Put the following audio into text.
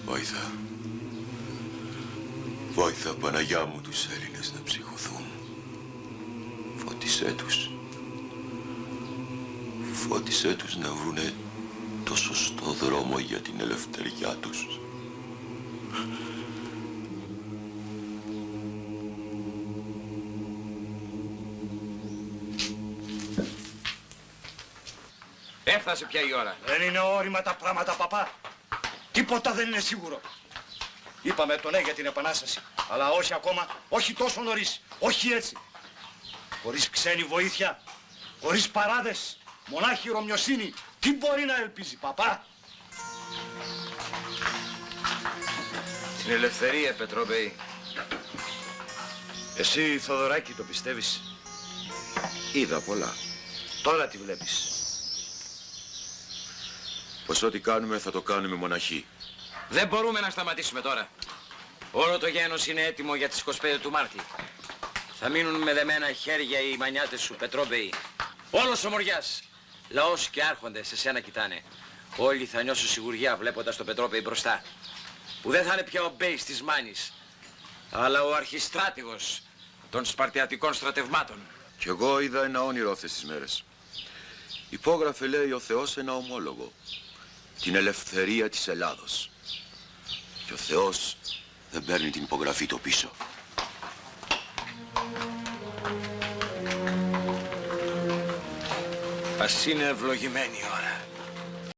Βόηθα. Βόηθα, Παναγιά μου, τους Έλληνες να ψυχωθούν. Φώτισέ τους. Φώτισέ τους να βρουνε το σωστό δρόμο για την ελευθεριά τους. Έφτασε πια η ώρα. Δεν είναι όριμα τα πράγματα, παπά. Τίποτα δεν είναι σίγουρο. Είπαμε το ναι για την Επανάσταση, αλλά όχι ακόμα, όχι τόσο νωρίς, όχι έτσι. Χωρίς ξένη βοήθεια, χωρίς παράδες, μονάχη ρωμιοσύνη, τι μπορεί να ελπίζει, παπά? Την ελευθερία, Πετρόμπεϊ. Εσύ, Θοδωράκη, το πιστεύεις? Είδα πολλά. Τώρα τη βλέπεις. Πως ό,τι κάνουμε θα το κάνουμε μοναχοί. Δεν μπορούμε να σταματήσουμε τώρα. Όλο το γένος είναι έτοιμο για τις 25 του Μάρτη. Θα μείνουν με δεμένα χέρια οι μανιάτες σου, Πετρόμπεϊ. Όλος ο Μοριάς. Λαός και άρχοντες σε σένα κοιτάνε. Όλοι θα νιώσουν σιγουριά βλέποντας τον Πετρόμπεϊ μπροστά. Που δεν θα είναι πια ο Μπέης της Μάνης, αλλά ο αρχιστράτηγος των Σπαρτιατικών στρατευμάτων. Κι εγώ είδα ένα όνειρο αυτές τις μέρες. Υπόγραφε, λέει, ο Θεός ένα ομόλογο. Την ελευθερία της Ελλάδος. Και ο Θεός δεν παίρνει την υπογραφή του πίσω. Ας είναι ευλογημένη η ώρα.